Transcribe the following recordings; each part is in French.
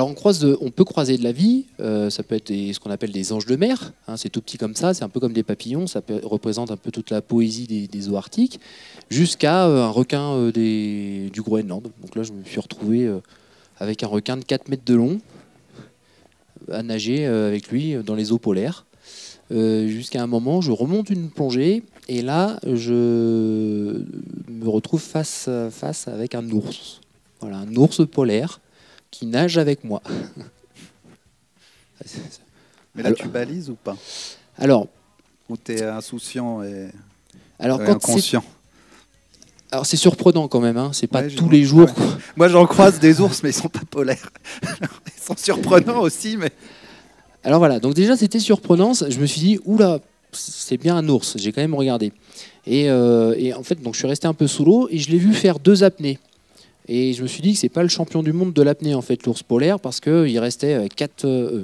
Alors on peut croiser de la vie, ça peut être ce qu'on appelle des anges de mer, hein, c'est tout petit comme ça, c'est un peu comme des papillons, représente un peu toute la poésie des eaux arctiques, jusqu'à un requin du Groenland. Donc là je me suis retrouvé avec un requin de 4 mètres de long, à nager avec lui dans les eaux polaires. Jusqu'à un moment, je remonte une plongée, et là je me retrouve face à face avec un ours. Voilà, un ours polaire qui nage avec moi. Mais là, tu balises ou pas? Alors, ou tu es insouciant et alors inconscient? Alors c'est surprenant quand même, hein. C'est pas Ouais, tous les jours. Ouais. Moi j'en croise des ours, mais ils sont pas polaires. Ils sont surprenants aussi, mais. Alors voilà, donc déjà c'était surprenant. Je me suis dit, oula, c'est bien un ours. J'ai quand même regardé. Et en fait, donc je suis resté un peu sous l'eau et je l'ai vu faire 2 apnées. Et je me suis dit que c'est pas le champion du monde de l'apnée en fait, l'ours polaire, parce qu'il restait 2-3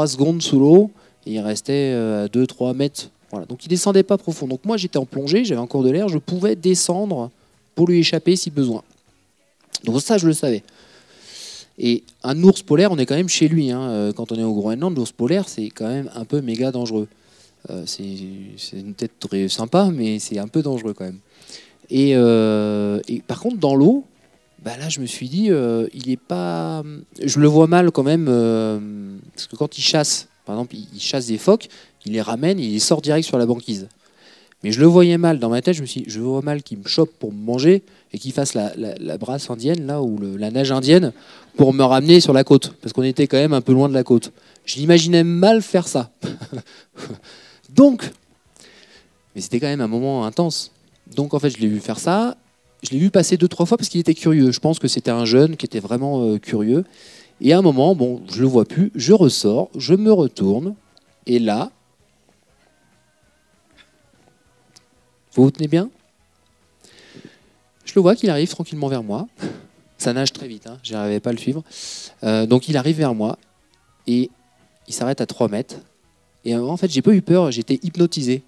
secondes sous l'eau, et il restait 2-3 mètres. Voilà. Donc il descendait pas profond. Donc moi j'étais en plongée, j'avais encore de l'air, je pouvais descendre pour lui échapper si besoin. Donc ça je le savais. Et un ours polaire, on est quand même chez lui, hein. Quand on est au Groenland, l'ours polaire c'est quand même un peu méga dangereux. C'est une tête très sympa, mais c'est un peu dangereux quand même. Et par contre, dans l'eau, bah là, je me suis dit, il est pas. Je le vois mal quand même, parce que quand il chasse, par exemple, il chasse des phoques, il les ramène, il les sort direct sur la banquise. Mais je le voyais mal dans ma tête. Je me suis dit, je vois mal qu'il me chope pour me manger et qu'il fasse la brasse indienne là ou la nage indienne pour me ramener sur la côte, parce qu'on était quand même un peu loin de la côte. Je l'imaginais mal faire ça. Donc, mais c'était quand même un moment intense. Donc en fait, je l'ai vu faire ça. Je l'ai vu passer 2-3 fois parce qu'il était curieux. Je pense que c'était un jeune qui était vraiment curieux. Et à un moment, bon, je le vois plus. Je ressors, je me retourne, et là, vous tenez bien? Je le vois qu'il arrive tranquillement vers moi. Ça nage très vite, hein, je n'arrivais pas à le suivre. Donc il arrive vers moi et il s'arrête à 3 mètres. Et en fait, j'ai pas eu peur, j'étais hypnotisé.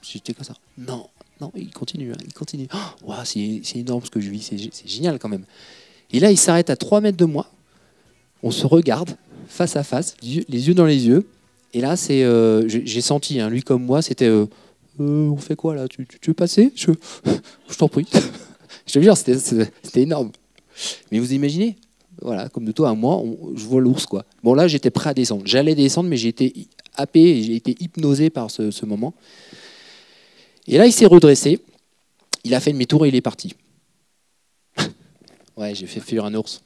J'étais comme ça. Non, il continue, hein, il continue. Oh, wow, c'est énorme ce que je vis, c'est génial quand même. Et là, il s'arrête à 3 mètres de moi. On se regarde face à face, les yeux dans les yeux. Et là, j'ai senti, hein, lui comme moi, c'était on fait quoi là, tu veux passer? Je t'en prie. Je te jure, c'était énorme. Mais vous imaginez, voilà, comme de toi à moi, je vois l'ours quoi. Bon là, j'étais prêt à descendre. J'allais descendre, mais j'ai été happé et j'ai été hypnosé par ce moment. Et là, il s'est redressé. Il a fait demi-tour et il est parti. Ouais, j'ai fait fuir un ours.